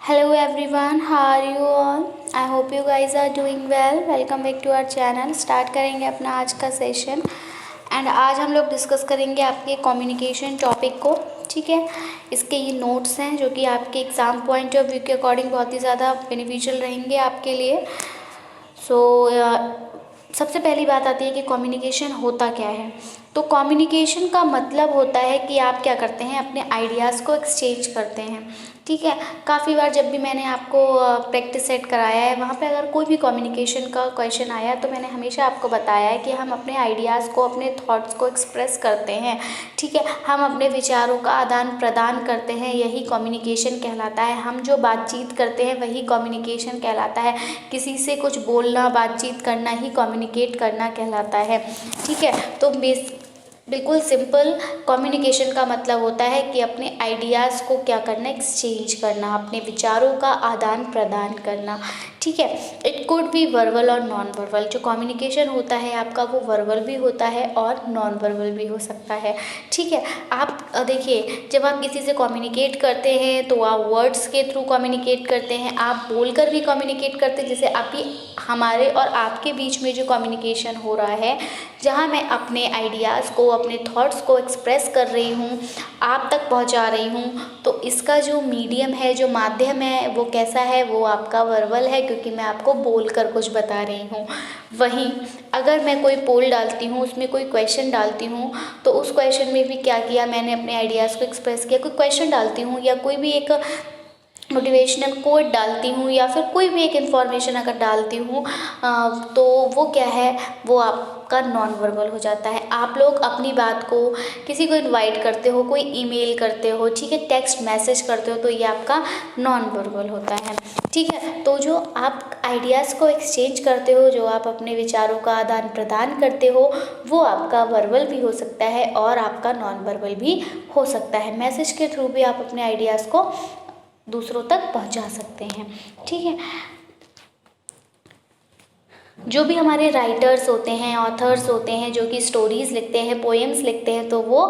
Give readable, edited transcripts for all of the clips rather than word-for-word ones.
Hello everyone, how are you all? I hope you guys are doing well. Welcome back to our channel. Start करेंगे अपना आज का session and आज हम लोग डिस्कस करेंगे आपके कम्युनिकेशन टॉपिक को। ठीक है, इसके ये नोट्स हैं जो कि आपके एग्ज़ाम पॉइंट ऑफ व्यू के अकॉर्डिंग बहुत ही ज़्यादा बेनिफिशियल रहेंगे आपके लिए। सबसे पहली बात आती है कि कम्युनिकेशन होता क्या है। तो कम्युनिकेशन का मतलब होता है कि आप क्या करते हैं, अपने आइडियाज़ को एक्सचेंज करते हैं। ठीक है, काफ़ी बार जब भी मैंने आपको प्रैक्टिस सेट कराया है, वहाँ पे अगर कोई भी कम्युनिकेशन का क्वेश्चन आया तो मैंने हमेशा आपको बताया है कि हम अपने आइडियाज़ को, अपने थॉट्स को एक्सप्रेस करते हैं। ठीक है, हम अपने विचारों का आदान प्रदान करते हैं, यही कम्युनिकेशन कहलाता है। हम जो बातचीत करते हैं वही कम्युनिकेशन कहलाता है। किसी से कुछ बोलना, बातचीत करना ही कम्युनिकेट करना कहलाता है। ठीक है, तो बिल्कुल सिंपल कम्युनिकेशन का मतलब होता है कि अपने आइडियाज़ को क्या करना, एक्सचेंज करना, अपने विचारों का आदान प्रदान करना। ठीक है, इट कुड बी वर्बल और नॉन वर्बल। जो कम्युनिकेशन होता है आपका वो वर्बल भी होता है और नॉन वर्बल भी हो सकता है। ठीक है, आप देखिए, जब आप किसी से कम्युनिकेट करते हैं तो आप वर्ड्स के थ्रू कम्युनिकेट करते हैं, आप बोलकर भी कम्युनिकेट करते हैं। जैसे अभी हमारे और आपके बीच में जो कम्युनिकेशन हो रहा है, जहाँ मैं अपने आइडियाज़ को, अपने थॉट्स को एक्सप्रेस कर रही हूँ, आप तक पहुँचा रही हूँ, तो इसका जो मीडियम है, जो माध्यम है, वो कैसा है, वो आपका वर्बल है, क्योंकि मैं आपको बोलकर कुछ बता रही हूँ। वहीं अगर मैं कोई पोल डालती हूँ, उसमें कोई क्वेश्चन डालती हूँ, तो उस क्वेश्चन में भी क्या किया, मैंने अपने आइडियाज़ को एक्सप्रेस किया। कोई क्वेश्चन डालती हूँ या कोई भी एक मोटिवेशनल कोट डालती हूँ या फिर कोई भी एक इन्फॉर्मेशन अगर डालती हूँ, तो वो क्या है, वो आपका नॉन वर्बल हो जाता है। आप लोग अपनी बात को किसी को इनवाइट करते हो, कोई ईमेल करते हो, ठीक है, टेक्स्ट मैसेज करते हो, तो ये आपका नॉन वर्बल होता है। ठीक है, तो जो आप आइडियाज़ को एक्सचेंज करते हो, जो आप अपने विचारों का आदान प्रदान करते हो, वो आपका वर्बल भी हो सकता है और आपका नॉन वर्बल भी हो सकता है। मैसेज के थ्रू भी आप अपने आइडियाज़ को दूसरों तक पहुंचा सकते हैं। ठीक है, जो भी हमारे राइटर्स होते हैं, ऑथर्स होते हैं, जो कि स्टोरीज़ लिखते हैं, पोएम्स लिखते हैं, तो वो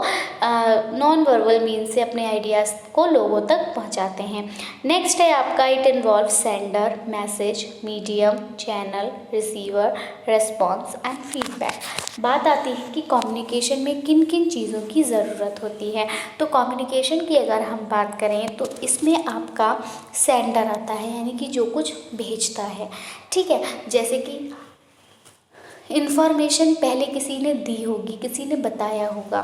नॉन वर्बल मीन से अपने आइडियाज़ को लोगों तक पहुंचाते हैं। नेक्स्ट है आपका, it involve sender, message, medium, channel, receiver, response and feedback. बात आती है कि कम्युनिकेशन में किन किन चीज़ों की ज़रूरत होती है। तो कम्युनिकेशन की अगर हम बात करें तो इसमें आपका सेंडर आता है, यानी कि जो कुछ भेजता है। ठीक है, जैसे कि इन्फॉर्मेशन पहले किसी ने दी होगी, किसी ने बताया होगा,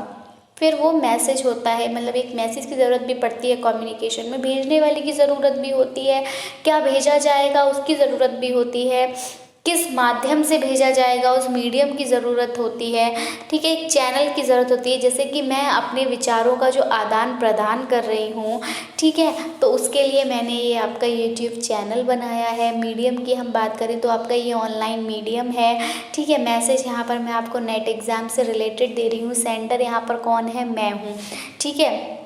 फिर वो मैसेज होता है, मतलब एक मैसेज की ज़रूरत भी पड़ती है कम्युनिकेशन में, भेजने वाले की ज़रूरत भी होती है, क्या भेजा जाएगा उसकी ज़रूरत भी होती है, किस माध्यम से भेजा जाएगा उस मीडियम की ज़रूरत होती है। ठीक है, एक चैनल की ज़रूरत होती है, जैसे कि मैं अपने विचारों का जो आदान प्रदान कर रही हूँ, ठीक है, तो उसके लिए मैंने ये आपका यूट्यूब चैनल बनाया है। मीडियम की हम बात करें तो आपका ये ऑनलाइन मीडियम है। ठीक है, मैसेज यहाँ पर मैं आपको नेट एग्ज़ाम से रिलेटेड दे रही हूँ। सेंटर यहाँ पर कौन है, मैं हूँ। ठीक है,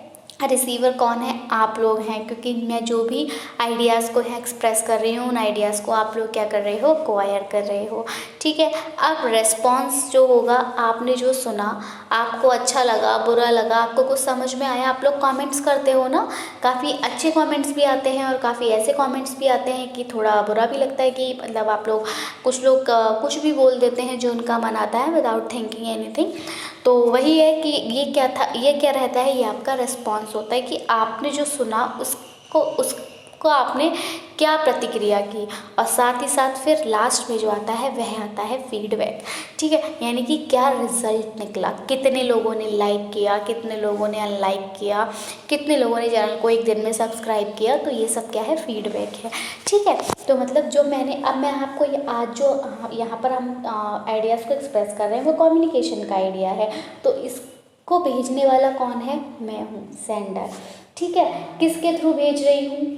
रिसीवर कौन है, आप लोग हैं, क्योंकि मैं जो भी आइडियाज़ को एक्सप्रेस कर रही हूँ, उन आइडियाज़ को आप लोग क्या कर रहे हो, एक्वायर कर रहे हो। ठीक है, अब रेस्पॉन्स जो होगा, आपने जो सुना, आपको अच्छा लगा, बुरा लगा, आपको कुछ समझ में आया, आप लोग कमेंट्स करते हो ना, काफ़ी अच्छे कमेंट्स भी आते हैं और काफ़ी ऐसे कमेंट्स भी आते हैं कि थोड़ा बुरा भी लगता है, कि मतलब आप लोग, कुछ लोग कुछ भी बोल देते हैं जो उनका मन आता है विदाउट थिंकिंग एनीथिंग। तो वही है कि ये क्या था, ये क्या रहता है, ये आपका रिस्पॉन्स होता है कि आपने जो सुना उसको आपने क्या प्रतिक्रिया की, और साथ ही साथ फिर लास्ट में जो आता है वह आता है फीडबैक। ठीक है, यानी कि क्या रिजल्ट निकला, कितने लोगों ने लाइक किया, कितने लोगों ने अनलाइक किया, कितने लोगों ने चैनल को एक दिन में सब्सक्राइब किया, तो ये सब क्या है, फीडबैक है। ठीक है, तो मतलब जो मैं आपको ये आज जो यहाँ पर हम आइडियाज़ को एक्सप्रेस कर रहे हैं वो कम्युनिकेशन का आइडिया है। तो इसको भेजने वाला कौन है, मैं हूँ, सेंडर। ठीक है, किसके थ्रू भेज रही हूँ,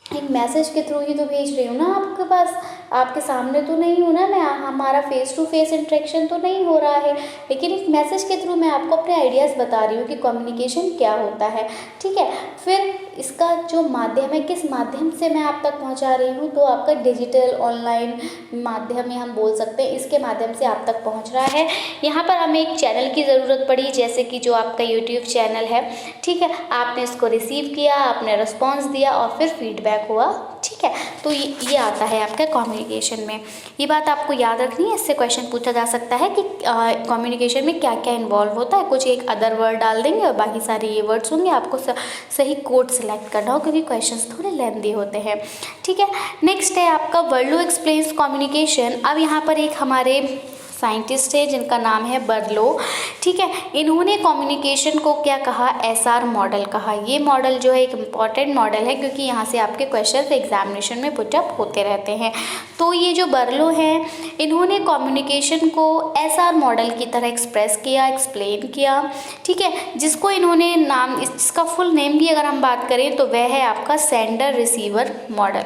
एक मैसेज के थ्रू ही तो भेज रही हूँ ना, आपके पास, आपके सामने तो नहीं हूँ ना मैं, हमारा फेस टू फेस इंटरेक्शन तो नहीं हो रहा है, लेकिन एक मैसेज के थ्रू मैं आपको अपने आइडियाज़ बता रही हूँ कि कम्युनिकेशन क्या होता है। ठीक है, फिर इसका जो माध्यम है, किस माध्यम से मैं आप तक पहुंचा रही हूँ, तो आपका डिजिटल ऑनलाइन माध्यम में हम बोल सकते हैं, इसके माध्यम से आप तक पहुंच रहा है। यहाँ पर हमें एक चैनल की ज़रूरत पड़ी, जैसे कि जो आपका यूट्यूब चैनल है, ठीक है, आपने इसको रिसीव किया, आपने रिस्पॉन्स दिया और फिर फीडबैक हुआ, ठीक है। तो ये आता है आपका कम्युनिकेशन में। ये बात आपको याद रखनी है, इससे क्वेश्चन पूछा जा सकता है कि कम्युनिकेशन में क्या क्या इन्वॉल्व होता है। कुछ एक अदर वर्ड डाल देंगे और बाकी सारे ये वर्ड्स होंगे, आपको सही कोड सेलेक्ट करना हो क्योंकि क्वेश्चंस थोड़े लेंथी होते हैं, ठीक है। नेक्स्ट है आपका बर्लो एक्सप्लेन्स कम्युनिकेशन। अब यहाँ पर एक हमारे साइंटिस्ट है जिनका नाम है बर्लो, ठीक है। इन्होंने कम्युनिकेशन को क्या कहा, एसआर मॉडल कहा। ये मॉडल जो है एक इम्पॉर्टेंट मॉडल है क्योंकि यहाँ से आपके क्वेश्चन एग्जामिनेशन में पुटअप होते रहते हैं। तो ये जो बर्लो हैं, इन्होंने कम्युनिकेशन को एसआर मॉडल की तरह एक्सप्रेस किया, एक्सप्लेन किया, ठीक है। जिसको इन्होंने नाम, इसका फुल नेम भी अगर हम बात करें तो वह है आपका सेंडर रिसीवर मॉडल,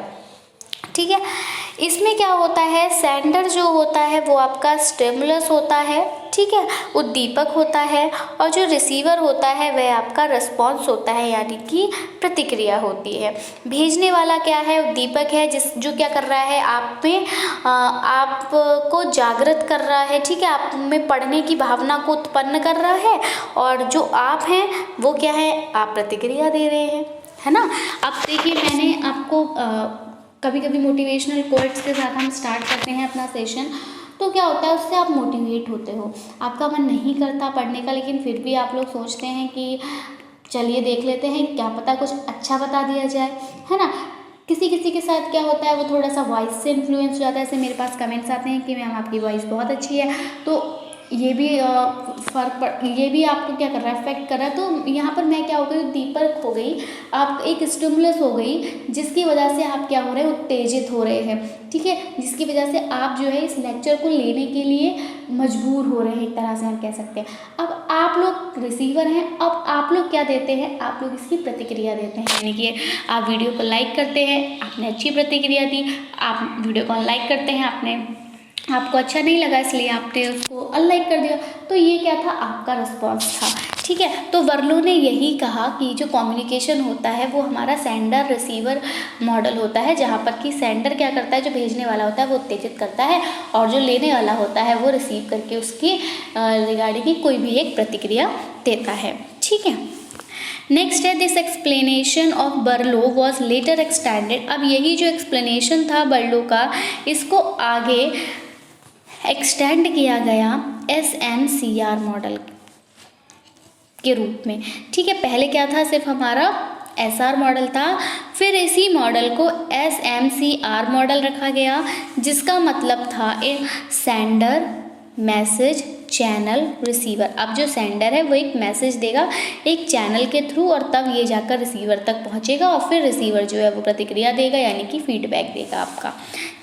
ठीक है। इसमें क्या होता है, सेंडर जो होता है वो आपका स्टिमुलस होता है, ठीक है, उद्दीपक होता है, और जो रिसीवर होता है वह आपका रिस्पॉन्स होता है, यानी कि प्रतिक्रिया होती है। भेजने वाला क्या है, उद्दीपक है, जो क्या कर रहा है, आप में आपको जागृत कर रहा है, ठीक है, आप में पढ़ने की भावना को उत्पन्न कर रहा है, और जो आप हैं वो क्या है, आप प्रतिक्रिया दे रहे हैं, है ना। अब देखिए, मैंने आपको कभी कभी मोटिवेशनल कोट्स के साथ हम स्टार्ट करते हैं अपना सेशन, तो क्या होता है, उससे आप मोटिवेट होते हो, आपका मन नहीं करता पढ़ने का, लेकिन फिर भी आप लोग सोचते हैं कि चलिए देख लेते हैं, क्या पता कुछ अच्छा बता दिया जाए, है ना। किसी किसी के साथ क्या होता है, वो थोड़ा सा वॉइस से इन्फ्लुएंस हो जाता है। ऐसे मेरे पास कमेंट्स आते हैं कि मैम आपकी वॉइस बहुत अच्छी है, तो ये भी ये भी आपको क्या कर रहा है, अफेक्ट कर रहा है। तो यहाँ पर मैं क्या हो गई, दीपक हो गई, आप एक स्टिमुलस हो गई, जिसकी वजह से आप क्या हो रहे हैं, उत्तेजित हो रहे हैं, ठीक है, जिसकी वजह से आप जो है इस लेक्चर को लेने के लिए मजबूर हो रहे हैं, एक तरह से हम कह सकते हैं। अब आप लोग रिसीवर हैं, अब आप लोग क्या देते हैं, आप लोग इसकी प्रतिक्रिया देते हैं, यानी कि आप वीडियो को लाइक करते हैं, आपने अच्छी प्रतिक्रिया दी, आप वीडियो को अनलाइक करते हैं, आपको अच्छा नहीं लगा इसलिए आपने उसको अनलाइक कर दिया, तो ये क्या था, आपका रिस्पॉन्स था, ठीक है। तो बर्लो ने यही कहा कि जो कम्युनिकेशन होता है वो हमारा सेंडर रिसीवर मॉडल होता है, जहाँ पर कि सेंडर क्या करता है, जो भेजने वाला होता है वो उत्तेजित करता है, और जो लेने वाला होता है वो रिसीव करके उसकी रिगार्डिंग कोई भी एक प्रतिक्रिया देता है, ठीक है। नेक्स्ट है, this explanation of बर्लो was later extended. अब यही जो एक्सप्लेनेशन था बर्लो का, इसको आगे एक्सटेंड किया गया SMCR मॉडल के रूप में, ठीक है। पहले क्या था, सिर्फ हमारा SR मॉडल था, फिर इसी मॉडल को SMCR मॉडल रखा गया, जिसका मतलब था एक सेंडर, मैसेज, चैनल, रिसीवर। अब जो सेंडर है वो एक मैसेज देगा एक चैनल के थ्रू, और तब ये जाकर रिसीवर तक पहुंचेगा, और फिर रिसीवर जो है वो प्रतिक्रिया देगा, यानी कि फीडबैक देगा आपका,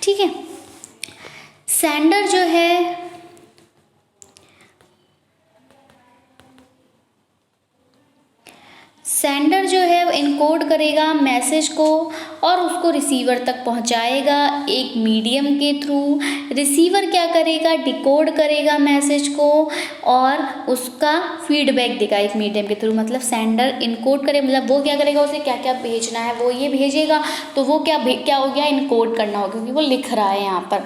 ठीक है। सेंडर जो है वो इनकोड करेगा मैसेज को और उसको रिसीवर तक पहुंचाएगा एक मीडियम के थ्रू। रिसीवर क्या करेगा, डिकोड करेगा मैसेज को और उसका फीडबैक देगा एक मीडियम के थ्रू। मतलब सेंडर इनकोड करे, मतलब वो क्या करेगा, उसे क्या क्या भेजना है वो ये भेजेगा, तो वो क्या हो गया, इनकोड करना होगा, क्योंकि वो लिख रहा है यहाँ पर।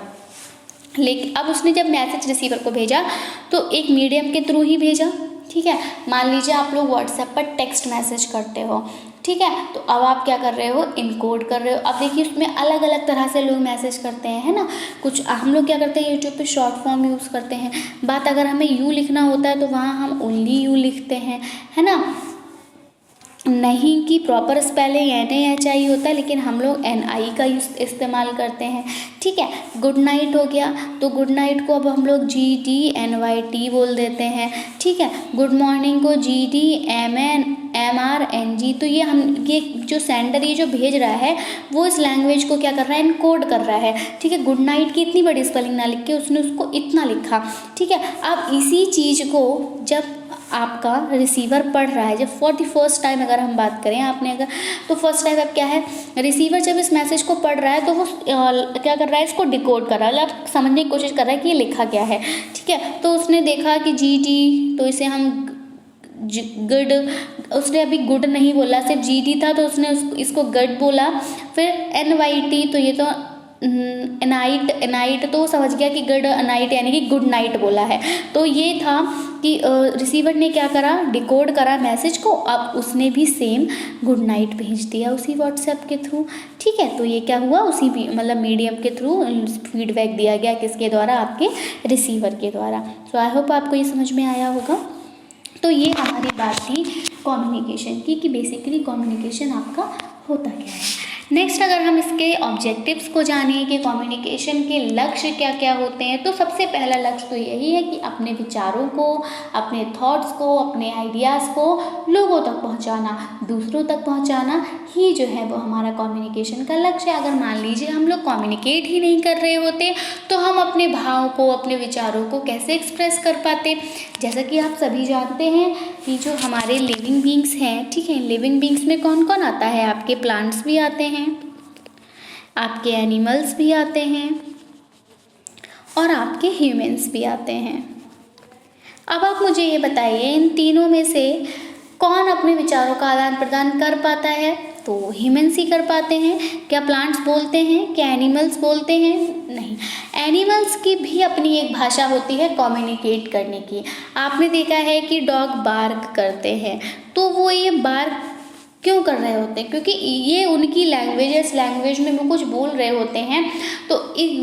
लेकिन अब उसने जब मैसेज रिसीवर को भेजा तो एक मीडियम के थ्रू ही भेजा, ठीक है। मान लीजिए आप लोग व्हाट्सएप पर टेक्स्ट मैसेज करते हो, ठीक है, तो अब आप क्या कर रहे हो, इनकोड कर रहे हो। अब देखिए उसमें अलग अलग तरह से लोग मैसेज करते हैं, है ना। कुछ हम लोग क्या करते हैं, यूट्यूब पे शॉर्ट फॉर्म यूज़ करते हैं। बात अगर हमें यू लिखना होता है तो वहाँ हम ओनली यू लिखते हैं, है ना। नहीं कि प्रॉपर स्पेलिंग NAHI होता है, लेकिन हम लोग NI का इस्तेमाल करते हैं, ठीक है। गुड नाइट हो गया तो गुड नाइट को अब हम लोग GDNYT बोल देते हैं, ठीक है। गुड मॉर्निंग को GDMNMRNG। तो ये जो सेंडर ये जो भेज रहा है वो इस लैंग्वेज को क्या कर रहा है, इनकोड कर रहा है, ठीक है। गुड नाइट की इतनी बड़ी स्पेलिंग ना लिख के उसने उसको इतना लिखा, ठीक है। अब इसी चीज़ को जब आपका रिसीवर पढ़ रहा है, जब फॉर द फर्स्ट टाइम अगर हम बात करें, आपने अगर तो फर्स्ट टाइम अब क्या है, रिसीवर जब इस मैसेज को पढ़ रहा है तो वो क्या कर रहा है, इसको डिकोड कर रहा है, मतलब समझने की कोशिश कर रहा है कि ये लिखा क्या है, ठीक है। तो उसने देखा कि GD, तो इसे हम गुड, उसने अभी गुड नहीं बोला, सिर्फ GD था तो उसने इसको गड बोला। फिर NYT, तो ये तो नाइट तो समझ गया कि गुड नाइट यानी कि गुड नाइट बोला है। तो ये था कि रिसीवर ने क्या करा, डिकोड करा मैसेज को, अब उसने भी सेम गुड नाइट भेज दिया उसी व्हाट्सएप के थ्रू। ठीक है, तो ये क्या हुआ, उसी मतलब मीडियम के थ्रू फीडबैक दिया गया, किसके द्वारा, आपके रिसीवर के द्वारा। सो आई होप आपको ये समझ में आया होगा। तो ये हमारी बात थी कम्युनिकेशन की, कि बेसिकली कम्युनिकेशन आपका होता क्या है। नेक्स्ट अगर हम इसके ऑब्जेक्टिव्स को जानें कि कम्युनिकेशन के लक्ष्य क्या क्या होते हैं, तो सबसे पहला लक्ष्य तो यही है कि अपने विचारों को, अपने थॉट्स को, अपने आइडियाज़ को लोगों तक पहुंचाना, दूसरों तक पहुंचाना ही जो है वो हमारा कम्युनिकेशन का लक्ष्य है। अगर मान लीजिए हम लोग कम्युनिकेट ही नहीं कर रहे होते तो हम अपने भाव को, अपने विचारों को कैसे एक्सप्रेस कर पाते। जैसा कि आप सभी जानते हैं कि जो हमारे लिविंग बींग्स हैं, ठीक है, लिविंग बींग्स में कौन कौन आता है, आपके प्लांट्स भी आते हैं, आपके एनिमल्स भी आते हैं और आपके ह्यूमंस भी आते हैं। अब आप मुझे ये बताइए, इन तीनों में से कौन अपने विचारों का आदान प्रदान कर पाता है? तो ह्यूमंस ही कर पाते हैं। क्या प्लांट्स बोलते हैं? क्या एनिमल्स बोलते हैं? नहीं। एनिमल्स की भी अपनी एक भाषा होती है कम्युनिकेट करने की। आपने देखा है कि डॉग बार्क करते हैं, तो वो ये बार्क क्यों कर रहे होते हैं? क्योंकि ये उनकी लैंग्वेज है, इस लैंग्वेज में वो कुछ बोल रहे होते हैं, तो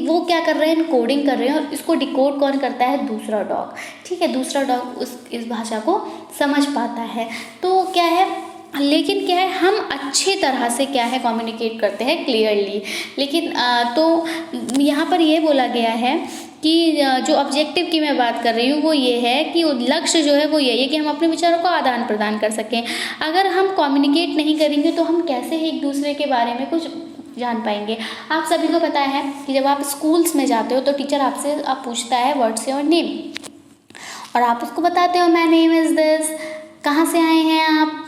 वो क्या कर रहे हैं, कोडिंग कर रहे हैं, और इसको डिकोड कौन करता है? दूसरा डॉग। ठीक है, दूसरा डॉग इस भाषा को समझ पाता है। तो क्या है, लेकिन क्या है, हम अच्छी तरह से क्या है कम्युनिकेट करते हैं क्लियरली। लेकिन तो यहाँ पर ये बोला गया है कि जो ऑब्जेक्टिव की मैं बात कर रही हूँ वो ये है कि लक्ष्य जो है वो यही है कि हम अपने विचारों को आदान प्रदान कर सकें। अगर हम कम्युनिकेट नहीं करेंगे तो हम कैसे एक दूसरे के बारे में कुछ जान पाएंगे। आप सभी को पता है कि जब आप स्कूल्स में जाते हो तो टीचर आपसे पूछता है व्हाट्स योर नेम, और आप उसको बताते हो माय नेम इज़ दिस। कहाँ से आए हैं आप?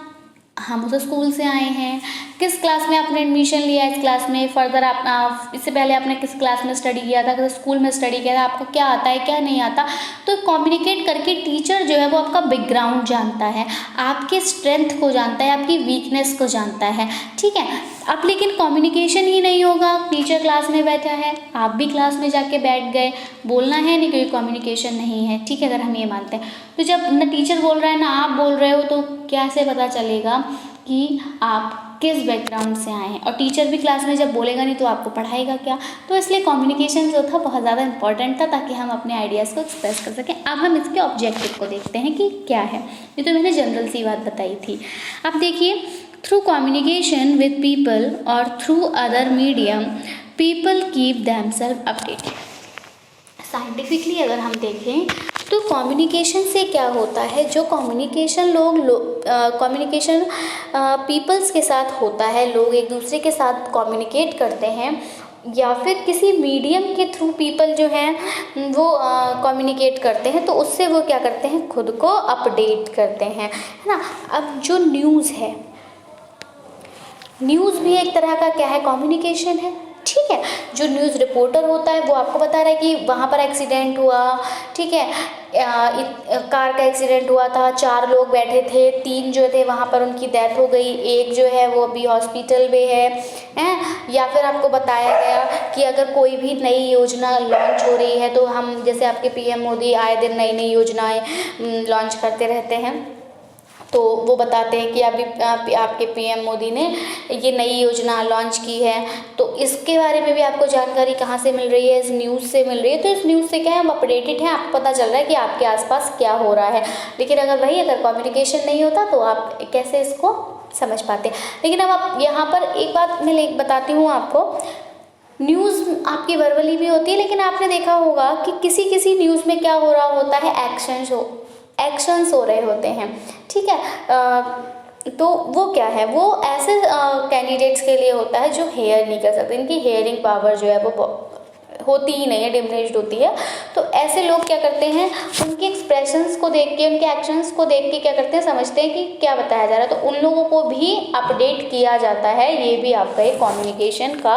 हम उस स्कूल से आए हैं। किस क्लास में आपने एडमिशन लिया? इस क्लास में। फर्दर आप इससे पहले आपने किस क्लास में स्टडी किया था, किस स्कूल में स्टडी किया था, आपको क्या आता है क्या नहीं आता। तो कम्युनिकेट करके टीचर जो है वो आपका बैकग्राउंड जानता है, आपके स्ट्रेंथ को जानता है, आपकी वीकनेस को जानता है। ठीक है, अब लेकिन कम्युनिकेशन ही नहीं होगा, टीचर क्लास में बैठा है, आप भी क्लास में जाके बैठ गए, बोलना है नहीं क्योंकि कम्युनिकेशन नहीं है। ठीक है, अगर हम ये मानते हैं तो जब न टीचर बोल रहा है ना आप बोल रहे हो तो कैसे पता चलेगा कि आप किस बैकग्राउंड से आए हैं? और टीचर भी क्लास में जब बोलेगा नहीं तो आपको पढ़ाएगा क्या? तो इसलिए कम्युनिकेशन जो था बहुत ज़्यादा इंपॉर्टेंट था ताकि हम अपने आइडियाज़ को एक्सप्रेस कर सकें। अब हम इसके ऑब्जेक्टिव को देखते हैं कि क्या है। ये तो मैंने जनरल सी बात बताई थी। अब देखिए, थ्रू कम्युनिकेशन विद पीपल और through other medium people keep themselves updated. Scientifically अगर हम देखें तो कम्युनिकेशन से क्या होता है, जो कम्युनिकेशन कम्युनिकेशन पीपल्स के साथ होता है, लोग एक दूसरे के साथ कम्युनिकेट करते हैं या फिर किसी मीडियम के थ्रू पीपल जो हैं वो कम्युनिकेट करते हैं, तो उससे वो क्या करते हैं, खुद को अपडेट करते हैं, है ना। अब जो न्यूज़ है, न्यूज़ भी एक तरह का क्या है, कम्युनिकेशन है। ठीक है, जो न्यूज़ रिपोर्टर होता है वो आपको बता रहा है कि वहाँ पर एक्सीडेंट हुआ, ठीक है, कार का एक्सीडेंट हुआ था, 4 लोग बैठे थे, 3 जो थे वहाँ पर उनकी डेथ हो गई, एक जो है वो अभी हॉस्पिटल में है। या फिर आपको बताया गया कि अगर कोई भी नई योजना लॉन्च हो रही है तो हम जैसे आपके PM मोदी आए दिन नई नई योजनाएं लॉन्च करते रहते हैं, तो वो बताते हैं कि अभी आपके PM मोदी ने ये नई योजना लॉन्च की है। तो इसके बारे में भी आपको जानकारी कहाँ से मिल रही है, इस न्यूज़ से मिल रही है। तो इस न्यूज़ से क्या है, हम अपडेटेड हैं, आपको पता चल रहा है कि आपके आसपास क्या हो रहा है। लेकिन अगर कम्युनिकेशन नहीं होता तो आप कैसे इसको समझ पाते। लेकिन अब आप यहाँ पर एक बात मैं बताती हूँ आपको, न्यूज़ आपकी वर्बली भी होती है, लेकिन आपने देखा होगा कि किसी किसी न्यूज़ में क्या हो रहा होता है, एक्शंस हो रहे होते हैं। ठीक है, तो वो क्या है, वो ऐसे कैंडिडेट्स के लिए होता है जो हेयर नहीं कर सकते, इनकी हेयरिंग पावर जो है वो होती ही नहीं है, डिमिनिश्ड होती है। तो ऐसे लोग क्या करते हैं, उनके एक्सप्रेशंस को देख के, उनके एक्शंस को देख के क्या करते हैं, समझते हैं कि क्या बताया जा रहा है, तो उन लोगों को भी अपडेट किया जाता है। ये भी आपका एक कम्युनिकेशन का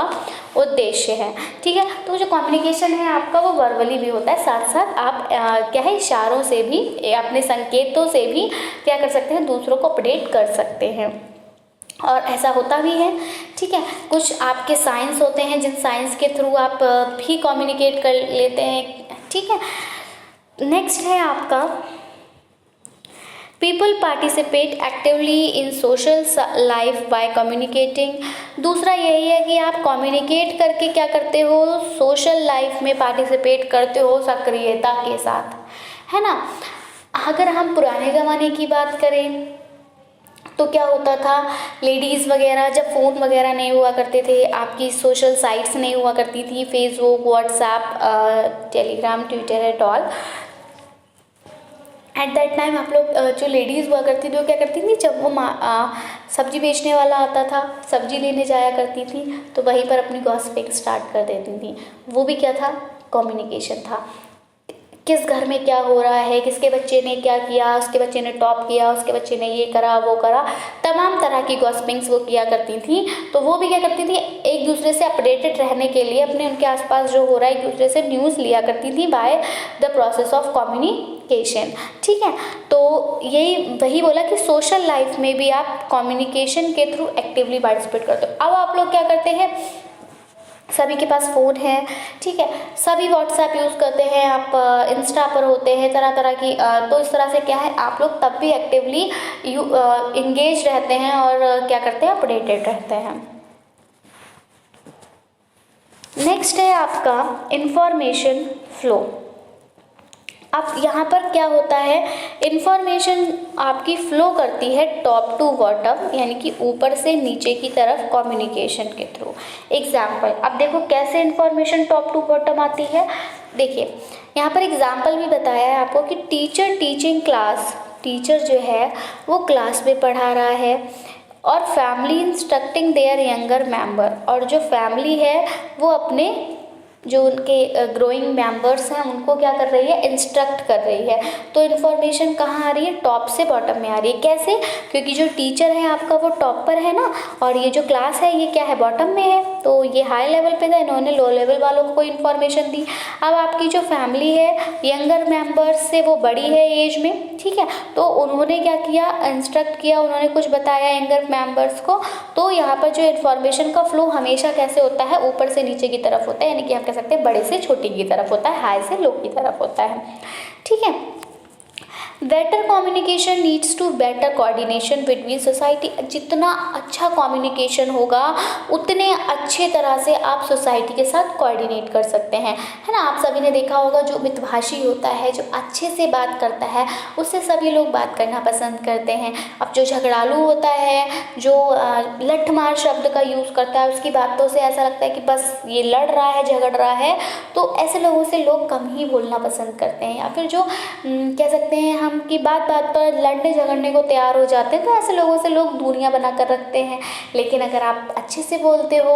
उद्देश्य है, ठीक है। तो जो कम्युनिकेशन है आपका वो वर्बली भी होता है, साथ साथ आप क्या है, इशारों से भी, अपने संकेतों से भी क्या कर सकते हैं, दूसरों को अपडेट कर सकते हैं, और ऐसा होता भी है, ठीक है। कुछ आपके साइंस होते हैं जिन साइंस के थ्रू आप भी कम्युनिकेट कर लेते हैं, ठीक है। नेक्स्ट है आपका people participate actively in social life by communicating. दूसरा यही है कि आप कम्युनिकेट करके क्या करते हो, सोशल लाइफ में पार्टिसिपेट करते हो सक्रियता के साथ, है ना। अगर हम पुराने ज़माने की बात करें तो क्या होता था, लेडीज़ वगैरह जब फ़ोन वगैरह नहीं हुआ करते थे, आपकी सोशल साइट्स नहीं हुआ करती थी, Facebook, WhatsApp, Telegram, Twitter at all, at that time आप लोग जो लेडीज़ हुआ करती थी वो क्या करती थी, जब वो सब्जी बेचने वाला आता था, सब्जी लेने जाया करती थी, तो वहीं पर अपनी गॉसिपिंग स्टार्ट कर देती थी। वो भी क्या था, कम्युनिकेशन था। किस घर में क्या हो रहा है, किसके बच्चे ने क्या किया, उसके बच्चे ने टॉप किया, उसके बच्चे ने ये करा वो करा, तमाम तरह की गॉसिपिंग्स वो किया करती थी। तो वो भी क्या करती थी, एक दूसरे से अपडेटेड रहने के लिए अपने उनके आसपास जो हो रहा है एक दूसरे से न्यूज़ लिया करती थी by the process of communication, ठीक है। तो यही वही बोला कि सोशल लाइफ में भी आप कम्युनिकेशन के थ्रू एक्टिवली पार्टिसिपेट करते हो। अब आप लोग क्या करते हैं, सभी के पास फ़ोन है, ठीक है, सभी व्हाट्सएप यूज़ करते हैं, आप इंस्टा पर होते हैं, तरह तरह की, तो इस तरह से क्या है, आप लोग तब भी एक्टिवली इंगेज रहते हैं और क्या करते हैं, अपडेटेड रहते हैं। नेक्स्ट है आपका इंफॉर्मेशन फ्लो। अब यहाँ पर क्या होता है, इन्फॉर्मेशन आपकी फ़्लो करती है टॉप टू बॉटम, यानी कि ऊपर से नीचे की तरफ कम्युनिकेशन के थ्रू। एग्जाम्पल, अब देखो कैसे इन्फॉर्मेशन टॉप टू बॉटम आती है। देखिए यहाँ पर एग्जाम्पल भी बताया है आपको कि टीचर टीचिंग क्लास, टीचर जो है वो क्लास में पढ़ा रहा है, और family instructing there younger member, और जो फैमिली है वो अपने जो उनके ग्रोइंग मेंबर्स हैं उनको क्या कर रही है, इंस्ट्रक्ट कर रही है। तो इन्फॉर्मेशन कहाँ आ रही है, टॉप से बॉटम में आ रही है। कैसे, क्योंकि जो टीचर है आपका वो टॉप पर है ना, और ये जो क्लास है ये क्या है, बॉटम में है। तो ये हाई लेवल पे था, इन्होंने लो लेवल वालों को इन्फॉर्मेशन दी। अब आपकी जो फैमिली है यंगर मेंबर्स से वो बड़ी है एज में, ठीक है, तो उन्होंने क्या किया, इंस्ट्रक्ट किया, उन्होंने कुछ बताया यंगर मेंबर्स को। तो यहाँ पर जो इन्फॉर्मेशन का फ्लो हमेशा कैसे होता है, ऊपर से नीचे की तरफ होता है, यानी कि आप कह सकते हैं बड़े से छोटी की तरफ होता है, हाई से लो की तरफ होता है, ठीक है। Better communication needs to better coordination between society. जितना अच्छा कम्युनिकेशन होगा उतने अच्छे तरह से आप सोसाइटी के साथ कोऑर्डिनेट कर सकते हैं, है ना। आप सभी ने देखा होगा जो मितभाषी होता है, जो अच्छे से बात करता है, उससे सभी लोग बात करना पसंद करते हैं। अब जो झगड़ालू होता है, जो लठमार शब्द का यूज़ करता है, उसकी बातों से ऐसा लगता है कि बस ये लड़ रहा है, झगड़ रहा है, तो ऐसे लोगों से लोग कम ही बोलना पसंद करते हैं। या फिर जो कह सकते हैं हम कि बात बात पर लड़ने झगड़ने को तैयार हो जाते हैं, तो ऐसे लोगों से लोग दूरियां बना कर रखते हैं। लेकिन अगर आप अच्छे से बोलते हो,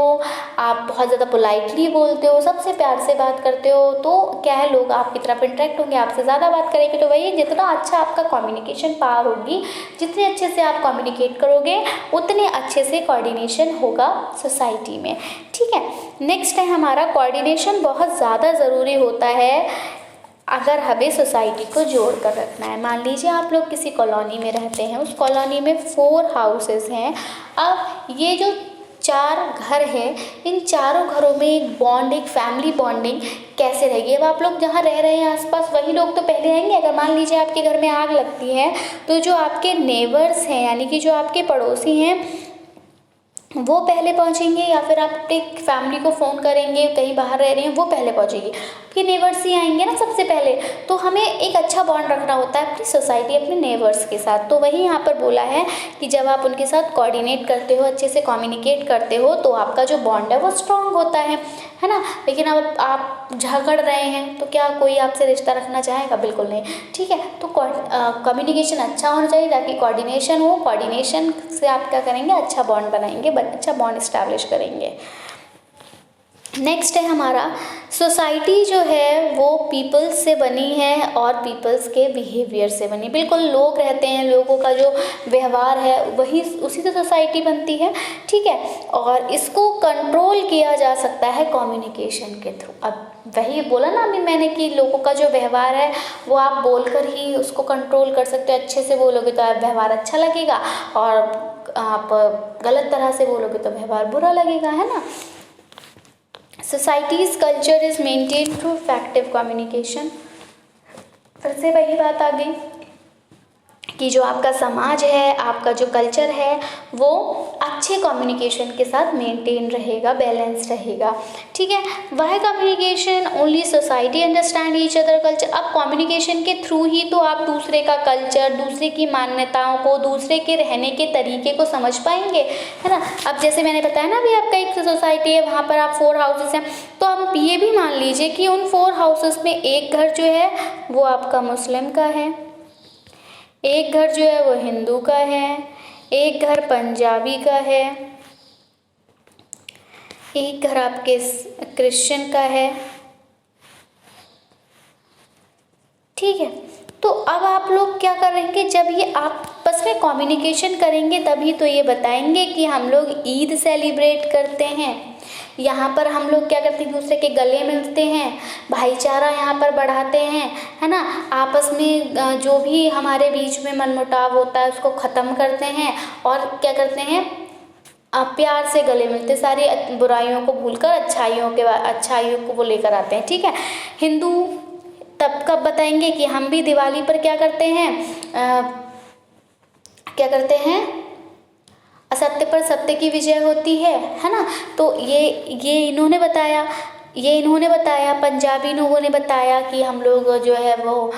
आप बहुत ज़्यादा पोलाइटली बोलते हो, सबसे प्यार से बात करते हो, तो क्या है, लोग आपकी तरफ इंटरेक्ट होंगे, आपसे ज़्यादा बात करेंगे। तो वही, जितना अच्छा आपका कम्युनिकेशन पावर होगी, जितने अच्छे से आप कम्युनिकेट करोगे उतने अच्छे से कोऑर्डिनेशन होगा सोसाइटी में, ठीक है। नेक्स्ट है हमारा, कोऑर्डिनेशन बहुत ज़्यादा ज़रूरी होता है अगर हमें सोसाइटी को जोड़ कर रखना है। मान लीजिए आप लोग किसी कॉलोनी में रहते हैं, उस कॉलोनी में 4 हाउसेस हैं। अब ये जो 4 घर हैं, इन चारों घरों में एक बॉन्ड, एक फैमिली बॉन्डिंग कैसे रहेगी। अब आप लोग जहाँ रह रहे हैं आसपास, वही लोग तो पहले आएंगे। अगर मान लीजिए आपके घर में आग लगती है, तो जो आपके नेबर्स हैं, यानी कि जो आपके पड़ोसी हैं, वो पहले पहुंचेंगे, या फिर आप अपने फैमिली को फ़ोन करेंगे, कहीं बाहर रह रहे हैं, वो पहले पहुंचेगी। आपके नेबर्स ही आएंगे ना सबसे पहले। तो हमें एक अच्छा बॉन्ड रखना होता है अपनी सोसाइटी, अपने नेबर्स के साथ। तो वही यहाँ पर बोला है कि जब आप उनके साथ कोऑर्डिनेट करते हो, अच्छे से कम्युनिकेट करते हो, तो आपका जो बॉन्ड है वो स्ट्रॉन्ग होता है ना। लेकिन अब आप झगड़ रहे हैं तो क्या कोई आपसे रिश्ता रखना चाहेगा, बिल्कुल नहीं, ठीक है। तो कम्युनिकेशन अच्छा होना चाहिए ताकि कोऑर्डिनेशन हो, कोऑर्डिनेशन से आप क्या करेंगे, अच्छा बॉन्ड बनाएंगे, अच्छा बॉन्ड इस्टेब्लिश करेंगे। नेक्स्ट है हमारा, सोसाइटी जो है वो पीपल्स से बनी है और पीपल्स के बिहेवियर से बनी। बिल्कुल लोग रहते हैं, लोगों का जो व्यवहार है वही उसी से सोसाइटी बनती है, ठीक है। और इसको कंट्रोल किया जा सकता है कम्युनिकेशन के थ्रू। अब वही बोला ना अभी मैंने कि लोगों का जो व्यवहार है वो आप बोलकर ही उसको कंट्रोल कर सकते हो। अच्छे से बोलोगे तो आप व्यवहार अच्छा लगेगा, और आप गलत तरह से बोलोगे तो व्यवहार बुरा लगेगा, है ना। Society's culture is maintained through effective communication। फिर से वही बात आ गई कि जो आपका समाज है, आपका जो कल्चर है वो अच्छे कम्युनिकेशन के साथ मेंटेन रहेगा, बैलेंस रहेगा, ठीक है। Why communication only society understand each other culture. अब कम्युनिकेशन के थ्रू ही तो आप दूसरे का कल्चर, दूसरे की मान्यताओं को, दूसरे के रहने के तरीके को समझ पाएंगे, है ना। अब जैसे मैंने बताया ना अभी आपका एक सोसाइटी है, वहाँ पर आप 4 हाउसेस हैं, तो आप ये भी मान लीजिए कि उन 4 हाउसेस में एक घर जो है वो आपका मुस्लिम का है, एक घर जो है वो हिंदू का है, एक घर पंजाबी का है, एक घर आपके क्रिश्चियन का है, ठीक है। तो अब आप लोग क्या करेंगे, जब ये आपस में कम्युनिकेशन करेंगे तभी तो ये बताएंगे कि हम लोग ईद सेलिब्रेट करते हैं, यहाँ पर हम लोग क्या करते हैं, दूसरे के गले मिलते हैं, भाईचारा यहाँ पर बढ़ाते हैं, है ना। आपस में जो भी हमारे बीच में मनमुटाव होता है उसको ख़त्म करते हैं, और क्या करते हैं, प्यार से गले मिलते, सारी बुराइयों को भूलकर अच्छाइयों को वो लेकर आते हैं, ठीक है। हिंदू तब कब बताएंगे कि हम भी दिवाली पर क्या करते हैं, असत्य पर सत्य की विजय होती है ना। तो ये इन्होंने बताया, पंजाबी लोगों ने बताया कि हम लोग जो है वो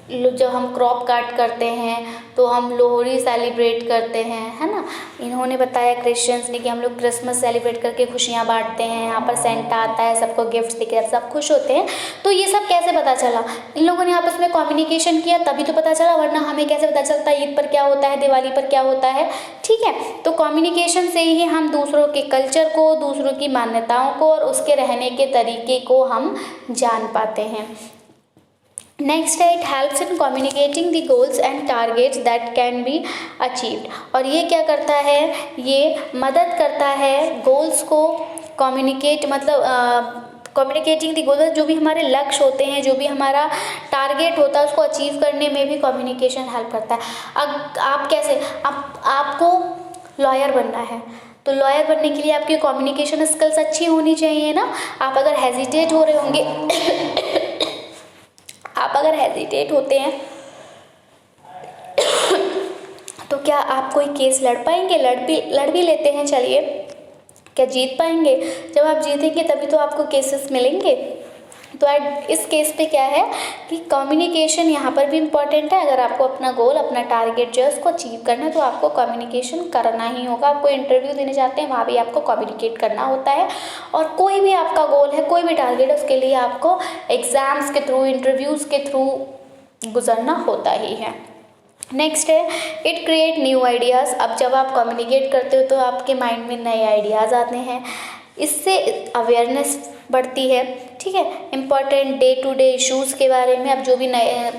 जब हम क्रॉप काट करते हैं तो हम लोहड़ी सेलिब्रेट करते हैं, है ना। इन्होंने बताया क्रिश्चियंस ने कि हम लोग क्रिसमस सेलिब्रेट करके खुशियाँ बांटते हैं, यहाँ पर सेंटा आता है, सबको गिफ्ट्स देके सब खुश होते हैं। तो ये सब कैसे पता चला, इन लोगों ने आपस में कम्युनिकेशन किया तभी तो पता चला, वरना हमें कैसे पता चलता ईद पर क्या होता है, दिवाली पर क्या होता है, ठीक है। तो कम्युनिकेशन से ही हम दूसरों के कल्चर को, दूसरों की मान्यताओं को और उसके रहने के तरीके को हम जान पाते हैं। नेक्स्ट है, it helps in communicating the goals and targets that can be achieved. और ये क्या करता है, ये मदद करता है गोल्स को कम्युनिकेट, मतलब कम्युनिकेटिंग द गोल्स, जो भी हमारे लक्ष्य होते हैं, जो भी हमारा टारगेट होता है उसको अचीव करने में भी कम्युनिकेशन हेल्प करता है। अब आप कैसे, आपको लॉयर बनना है तो लॉयर बनने के लिए आपकी कम्युनिकेशन स्किल्स अच्छी होनी चाहिए ना। आप अगर हेजिटेट हो रहे होंगे आप अगर हेजिटेट होते हैं तो क्या आप कोई केस लड़ पाएंगे, लड़ भी लेते हैं, चलिए क्या जीत पाएंगे, जब आप जीतेंगे तभी तो आपको केसेस मिलेंगे। तो इस केस पे क्या है कि कम्युनिकेशन यहाँ पर भी इम्पॉर्टेंट है। अगर आपको अपना गोल, अपना टारगेट जो है उसको अचीव करना है तो आपको कम्युनिकेशन करना ही होगा। आप कोई इंटरव्यू देने जाते हैं वहाँ भी आपको कम्युनिकेट करना होता है, और कोई भी आपका गोल है, कोई भी टारगेट है, उसके लिए आपको एग्ज़ाम्स के थ्रू, इंटरव्यूज़ के थ्रू गुजरना होता ही है। नेक्स्ट है, इट क्रिएट न्यू आइडियाज़। अब जब आप कम्युनिकेट करते हो तो आपके माइंड में नए आइडियाज़ आते हैं, इससे अवेयरनेस बढ़ती है, ठीक है। Important day to day issues के बारे में, अब जो भी नए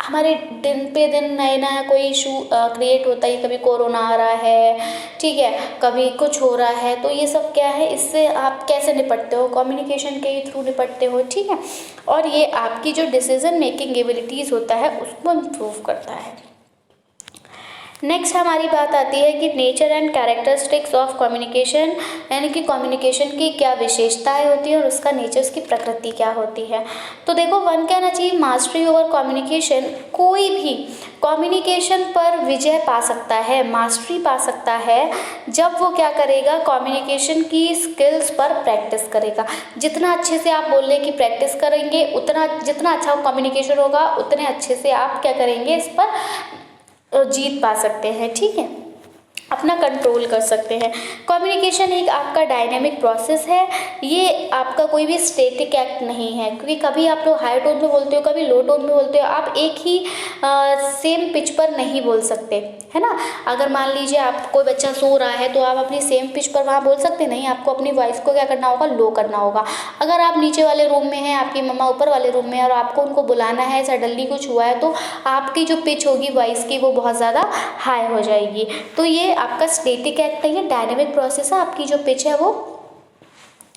हमारे दिन पे दिन नया कोई इशू क्रिएट होता है, कभी कोरोना आ रहा है, ठीक है, कभी कुछ हो रहा है, तो ये सब क्या है, इससे आप कैसे निपटते हो, कम्युनिकेशन के ही थ्रू निपटते हो, ठीक है। और ये आपकी जो डिसीजन मेकिंग एबिलिटीज़ होता है उसको इम्प्रूव करता है। नेक्स्ट हमारी बात आती है कि nature and characteristics of communication, यानी कि कम्युनिकेशन की क्या विशेषताएं होती हैं और उसका नेचर, उसकी प्रकृति क्या होती है। तो देखो, one can achieve mastery over communication. कोई भी कम्युनिकेशन पर विजय पा सकता है, मास्टरी पा सकता है, जब वो क्या करेगा, कम्युनिकेशन की स्किल्स पर प्रैक्टिस करेगा। जितना अच्छे से आप बोलने की प्रैक्टिस करेंगे, जितना अच्छा कम्युनिकेशन होगा, उतने अच्छे से आप क्या करेंगे, इस पर जीत पा सकते हैं, ठीक है। अपना कंट्रोल कर सकते हैं। कम्युनिकेशन एक आपका डायनेमिक प्रोसेस है, ये आपका कोई भी स्टैटिक एक्ट नहीं है, क्योंकि कभी आप लोग हाई टोन में बोलते हो, कभी लो टोन में बोलते हो, आप एक ही सेम पिच पर नहीं बोल सकते, है ना। अगर मान लीजिए आप कोई बच्चा सो रहा है तो आप अपनी सेम पिच पर वहाँ बोल सकते नहीं, आपको अपनी वॉइस को क्या करना होगा, लो करना होगा। अगर आप नीचे वाले रूम में हैं, आपकी मम्मा ऊपर वाले रूम में है और आपको उनको बुलाना है, सडनली कुछ हुआ है, तो आपकी जो पिच होगी वॉइस की वो बहुत ज़्यादा हाई हो जाएगी। तो ये आपका स्टैटिक एक्ट है, ये डायनेमिक प्रोसेस है, आपकी जो पिच है वो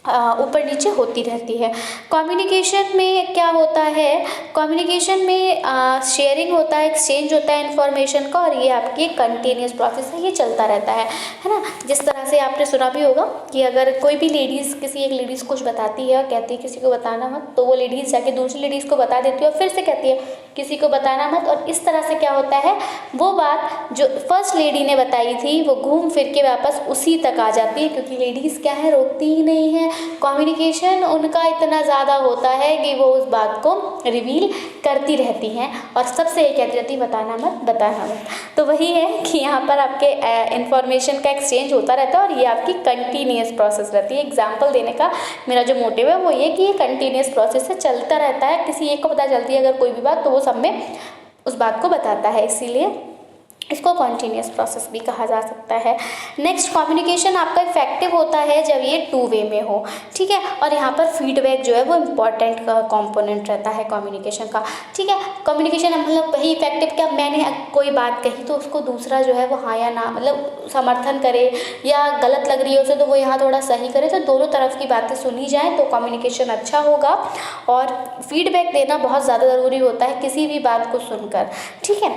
ऊपर नीचे होती रहती है। कम्युनिकेशन में क्या होता है, कम्युनिकेशन में शेयरिंग होता है, एक्सचेंज होता है इन्फॉर्मेशन का, और ये आपकी कंटिन्यूस प्रोसेस है, ये चलता रहता है ना। जिस तरह से आपने सुना भी होगा कि अगर कोई भी लेडीज़ किसी एक लेडीज़ कुछ बताती है और कहती है किसी को बताना मत, तो वो लेडीज़ जाके दूसरी लेडीज़ को बता देती है और फिर से कहती है किसी को बताना मत, और इस तरह से क्या होता है, वो बात जो फर्स्ट लेडी ने बताई थी वो घूम फिर के वापस उसी तक आ जाती है, क्योंकि लेडीज़ क्या है, रोकती ही नहीं है। कम्युनिकेशन उनका इतना ज़्यादा होता है कि वो उस बात को रिवील करती रहती हैं और सबसे ये कहती रहती बताना मत, बताना मत। तो वही है कि यहाँ पर आपके इंफॉर्मेशन का एक्सचेंज होता रहता है और ये आपकी कंटिन्यूस प्रोसेस रहती है। एग्जाम्पल देने का मेरा जो मोटिव है वो ये कि ये कंटिन्यूस प्रोसेस से चलता रहता है, किसी एक को पता चलती है अगर कोई भी बात तो वो सब में उस बात को बताता है, इसीलिए इसको कॉन्टीन्यूस प्रोसेस भी कहा जा सकता है। नेक्स्ट, कम्युनिकेशन आपका इफेक्टिव होता है जब ये 2 वे में हो, ठीक है। और यहाँ पर फीडबैक जो है वो इम्पॉर्टेंट कंपोनेंट रहता है कम्युनिकेशन का, ठीक है। कम्युनिकेशन मतलब वही इफेक्टिव, क्या मैंने कोई बात कही तो उसको दूसरा जो है वो हाँ या ना मतलब समर्थन करे, या गलत लग रही है उसे तो वो यहाँ थोड़ा सही करे, तो दोनों तरफ की बातें सुनी जाए तो कम्युनिकेशन अच्छा होगा। और फीडबैक देना बहुत ज़्यादा ज़रूरी होता है किसी भी बात को सुनकर, ठीक है।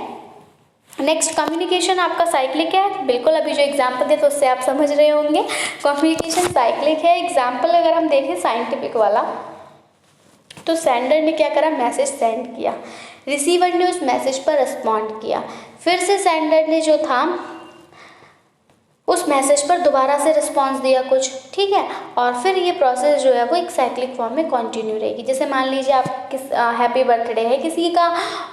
नेक्स्ट, कम्युनिकेशन आपका साइक्लिक है, बिल्कुल अभी जो एग्जाम्पल दिया तो उससे आप समझ रहे होंगे कम्युनिकेशन साइक्लिक है। एग्जाम्पल अगर हम देखें साइंटिफिक वाला, तो सेंडर ने क्या करा, मैसेज सेंड किया, रिसीवर ने उस मैसेज पर रिस्पॉन्ड किया, फिर से सेंडर ने जो था उस मैसेज पर दोबारा से रिस्पॉन्स दिया कुछ, ठीक है। और फिर ये प्रोसेस जो है वो एक साइक्लिक फॉर्म में कंटिन्यू रहेगी। जैसे मान लीजिए आप हैप्पी बर्थडे है किसी का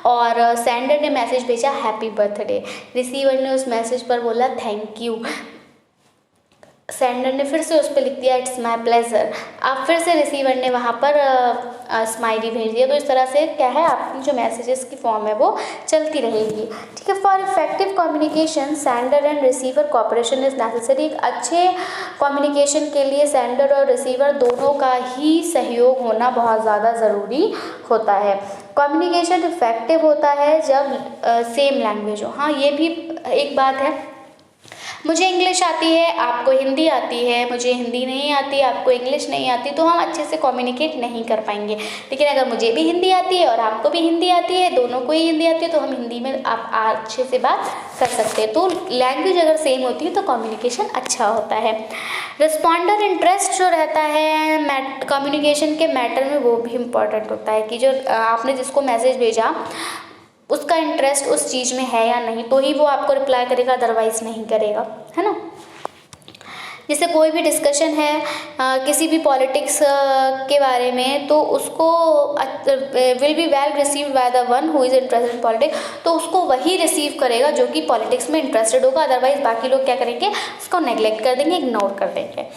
और सेंडर ने मैसेज भेजा हैप्पी बर्थडे, रिसीवर ने उस मैसेज पर बोला थैंक यू, सेंडर ने फिर से उस पर लिख दिया इट्स माई प्लेजर, अब फिर से रिसीवर ने वहाँ पर स्माइली भेज दिया। तो इस तरह से क्या है, आपकी जो मैसेजेस की फॉर्म है वो चलती रहेगी, ठीक है। For effective communication sender and receiver cooperation is necessary. एक अच्छे कम्युनिकेशन के लिए सेंडर और रिसीवर दोनों का ही सहयोग होना बहुत ज़्यादा ज़रूरी होता है। कम्युनिकेशन इफेक्टिव होता है जब सेम लैंग्वेज हो। हाँ, ये भी एक बात है, मुझे इंग्लिश आती है, आपको हिंदी आती है, मुझे हिंदी नहीं आती, आपको इंग्लिश नहीं आती, तो हम अच्छे से कम्युनिकेट नहीं कर पाएंगे। लेकिन अगर मुझे भी हिंदी आती है और आपको भी हिंदी आती है, दोनों को ही हिंदी आती है, तो हम हिंदी में आप अच्छे से बात कर सकते हैं। तो लैंग्वेज अगर सेम होती है तो कम्युनिकेशन अच्छा होता है। रिस्पॉन्डर इंटरेस्ट जो रहता है कम्युनिकेशन के मैटर में, वो भी इम्पॉर्टेंट होता है कि जो आपने जिसको मैसेज भेजा उसका इंटरेस्ट उस चीज़ में है या नहीं, तो ही वो आपको रिप्लाई करेगा, अदरवाइज़ नहीं करेगा, है ना। जैसे कोई भी डिस्कशन है किसी भी पॉलिटिक्स के बारे में, तो उसको will be well received by the one who is interested in politics, तो उसको वही रिसीव करेगा जो कि पॉलिटिक्स में इंटरेस्टेड होगा, अदरवाइज बाकी लोग क्या करेंगे, उसको नेग्लेक्ट कर देंगे, इग्नोर कर देंगे।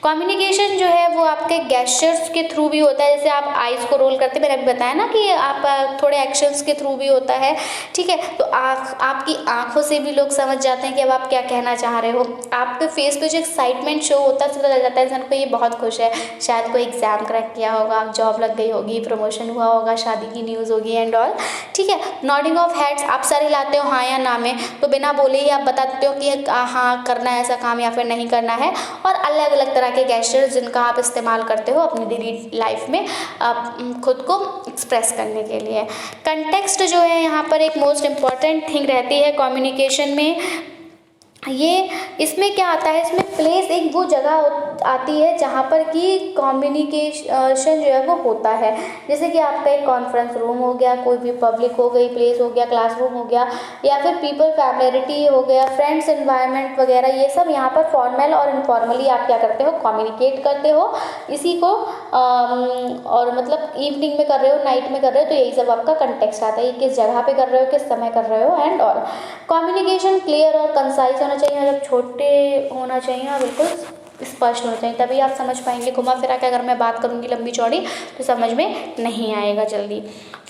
कम्युनिकेशन जो है वो आपके गेस्चर्स के थ्रू भी होता है, जैसे आप आइज़ को रोल करते, मैंने अभी बताया ना कि आप थोड़े एक्शंस के थ्रू भी होता है, ठीक है। तो आपकी आंखों से भी लोग समझ जाते हैं कि अब आप क्या कहना चाह रहे हो। आपके फेस पे जो एक्साइटमेंट शो होता है, पता चल जाता है इंसान को ये बहुत खुश है, शायद कोई एग्जाम क्रैक किया होगा, जॉब लग गई होगी, प्रमोशन हुआ होगा, शादी की न्यूज़ होगी एंड ऑल, ठीक है। नॉडिंग ऑफ हेड्स, आप सर हिलाते हो हाँ या ना में, तो बिना बोले ही आप बताते हो कि हाँ करना है ऐसा काम या फिर नहीं करना है। और अलग अलग तरह के गेस्चर्स जिनका आप इस्तेमाल करते हो अपनी डेली लाइफ में खुद को एक्सप्रेस करने के लिए। कंटेक्स्ट जो है यहाँ पर एक मोस्ट इम्पॉर्टेंट थिंग रहती है कम्युनिकेशन में। ये इसमें क्या आता है, इसमें प्लेस एक वो जगह आती है जहाँ पर कि कम्युनिकेशन जो है वो होता है। जैसे कि आपका एक कॉन्फ्रेंस रूम हो गया, कोई भी पब्लिक हो गई प्लेस हो गया, क्लासरूम हो गया, या फिर पीपल फैमिलियरिटी हो गया, फ्रेंड्स एनवायरनमेंट वगैरह, ये सब यहाँ पर फॉर्मल और इनफॉर्मली आप क्या करते हो, कम्युनिकेट करते हो इसी को। और मतलब इवनिंग में कर रहे हो, नाइट में कर रहे हो, तो यही सब आपका कंटेक्स्ट आता है, ये किस जगह पे कर रहे हो, किस समय कर रहे हो एंड ऑल। कम्युनिकेशन क्लियर और कंसाइज होना चाहिए, मतलब छोटे होना चाहिए और बिल्कुल स्पष्ट होना चाहिए, तभी आप समझ पाएंगे। घुमा फिरा के अगर मैं बात करूँगी लंबी चौड़ी तो समझ में नहीं आएगा जल्दी।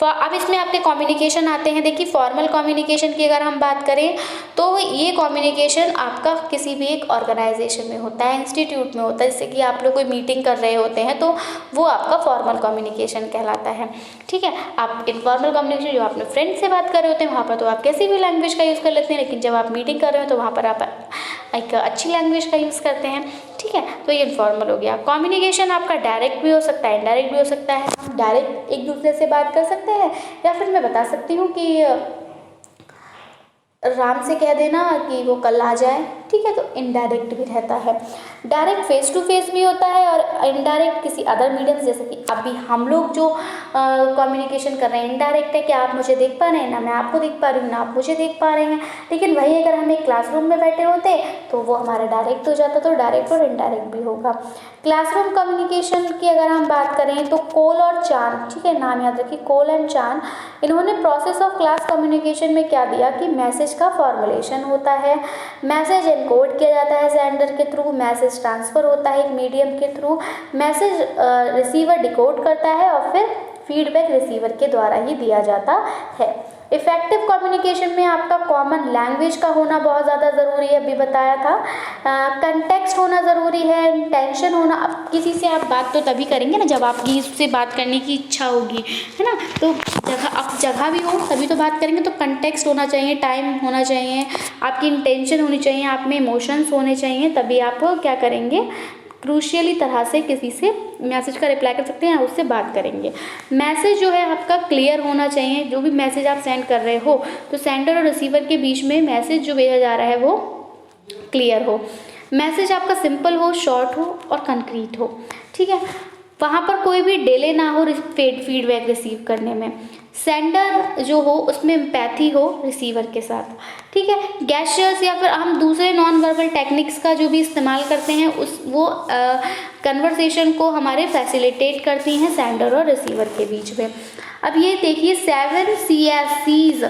अब इसमें आपके कम्युनिकेशन आते हैं। देखिए फॉर्मल कम्युनिकेशन की अगर हम बात करें तो ये कम्युनिकेशन आपका किसी भी एक ऑर्गेनाइजेशन में होता है, इंस्टीट्यूट में होता है, जैसे कि आप लोग कोई मीटिंग कर रहे होते हैं तो वो आपका फॉर्मल कम्युनिकेशन कहलाता है। ठीक है, आप इनफॉर्मल कम्युनिकेशन जो अपने फ्रेंड से बात कर रहे होते हैं वहाँ पर तो आप किसी भी लैंग्वेज का यूज़ कर लेते हैं, लेकिन जब आप मीटिंग कर रहे हो तो वहाँ पर आप एक अच्छी लैंग्वेज का यूज़ करते हैं। ठीक है, तो ये इनफॉर्मल हो गया। कम्युनिकेशन आपका डायरेक्ट भी हो सकता है, इनडायरेक्ट भी हो सकता है। हम डायरेक्ट एक दूसरे से बात कर सकते हैं, या फिर मैं बता सकती हूँ कि राम से कह देना कि वो कल आ जाए। ठीक है, तो इनडायरेक्ट भी रहता है। डायरेक्ट फेस टू फेस भी होता है और इनडायरेक्ट किसी अदर मीडियम, जैसे कि अभी हम लोग जो कम्युनिकेशन कर रहे हैं इनडायरेक्ट है कि आप मुझे देख पा रहे हैं, ना मैं आपको देख पा रही हूँ, ना आप मुझे देख पा रहे हैं। लेकिन वही अगर हम एक क्लासरूम में बैठे होते तो वो हमारा डायरेक्ट हो जाता, तो डायरेक्ट और इनडायरेक्ट भी होगा। क्लासरूम कम्युनिकेशन की अगर हम बात करें तो कोल और चान, ठीक है, नाम याद रखिए, कोल एंड चान, इन्होंने प्रोसेस ऑफ क्लास कम्युनिकेशन में क्या दिया कि मैसेज का फॉर्मुलेशन होता है, मैसेज एनकोड किया जाता है सेंडर के थ्रू, मैसेज ट्रांसफ़र होता है एक मीडियम के थ्रू, मैसेज रिसीवर डिकोड करता है और फिर फीडबैक रिसीवर के द्वारा ही दिया जाता है। इफेक्टिव कम्युनिकेशन में आपका कॉमन लैंग्वेज का होना बहुत ज़्यादा ज़रूरी है, अभी बताया था। कंटेक्स्ट होना ज़रूरी है, इंटेंशन होना। अब किसी से आप बात तो तभी करेंगे ना जब आपकी उससे बात करने की इच्छा होगी, है ना, तो जगह भी हो तभी तो बात करेंगे। तो कंटेक्स्ट होना चाहिए, टाइम होना चाहिए, आपकी इंटेंशन होनी चाहिए, आप में इमोशंस होने चाहिए, तभी आप क्या करेंगे, क्रूशियली तरह से किसी से मैसेज का रिप्लाई कर सकते हैं या उससे बात करेंगे। मैसेज जो है आपका क्लियर होना चाहिए, जो भी मैसेज आप सेंड कर रहे हो तो सेंडर और रिसीवर के बीच में मैसेज जो भेजा जा रहा है वो क्लियर हो। मैसेज आपका सिंपल हो, शॉर्ट हो और कंक्रीट हो। ठीक है, वहाँ पर कोई भी डिले ना हो फीडबैक रिसीव करने में। सेंडर जो हो उसमें एम्पैथी हो रिसीवर के साथ। ठीक है, गैस्चर्स या फिर हम दूसरे नॉन वर्बल टेक्निक्स का जो भी इस्तेमाल करते हैं वो कन्वर्सेशन को हमारे फैसिलिटेट करती हैं सेंडर और रिसीवर के बीच में। अब ये देखिए 7 CSCs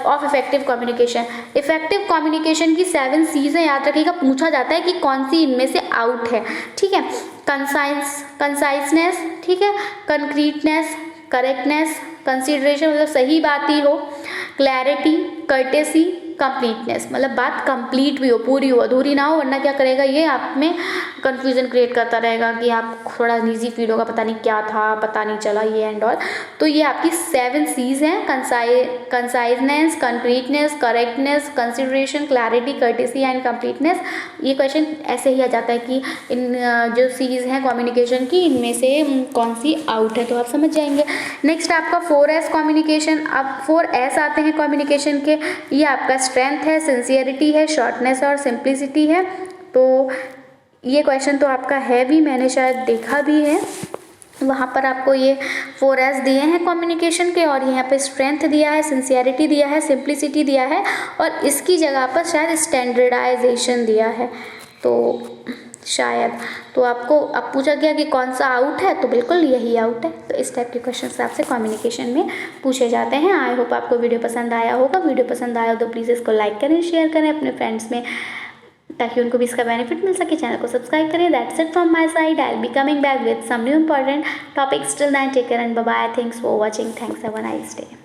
of effective communication. Effective communication की 7 C's हैं, याद रखिएगा, पूछा जाता है कि कौन सी इनमें से आउट है। ठीक है, कंसाइसनेस, ठीक है, कंक्रीटनेस, करेक्टनेस, कंसिडरेशन मतलब सही बात ही हो, क्लैरिटी, कर्टेसी, कंप्लीटनेस मतलब बात कंप्लीट भी हो, पूरी हो, अधूरी ना हो, वरना क्या करेगा ये आप में कन्फ्यूजन क्रिएट करता रहेगा कि आप थोड़ा निजी फील होगा, पता नहीं क्या था, पता नहीं चला, ये एंड ऑल। तो ये आपकी 7 C's हैं, conciseness, concreteness, correctness, consideration, clarity, courtesy and completeness. ये क्वेश्चन ऐसे ही आ जाता है कि इन जो C's हैं कम्युनिकेशन की, इनमें से कौन सी आउट है, तो आप समझ जाएंगे। नेक्स्ट आपका 4S कम्युनिकेशन। अब 4S आते हैं कम्युनिकेशन के। ये आपका स्ट्रेंथ है, सिंसियरिटी है, शॉर्टनेस और सिंप्लिसिटी है। तो ये क्वेश्चन तो आपका है भी, मैंने शायद देखा भी है, वहाँ पर आपको ये 4S दिए हैं कम्युनिकेशन के, और यहाँ पे स्ट्रेंथ दिया है, सिंसियरिटी दिया है, सिंप्लिसिटी दिया है, और इसकी जगह पर शायद स्टैंडर्डाइजेशन दिया है। तो शायद तो आपको अब पूछा गया कि कौन सा आउट है, तो बिल्कुल यही आउट है। तो इस टाइप के क्वेश्चन आपसे कम्युनिकेशन में पूछे जाते हैं। आई होप आपको वीडियो पसंद आया होगा। वीडियो पसंद आया हो तो प्लीज़ इसको लाइक करें, शेयर करें अपने फ्रेंड्स में, ताकि उनको भी इसका बेनिफिट मिल सके। चैनल को सब्सक्राइब करें। That's it from my side. I will be coming back with some new important topics. Till then take care and bye bye. Thanks for watching. Thanks, have a nice day.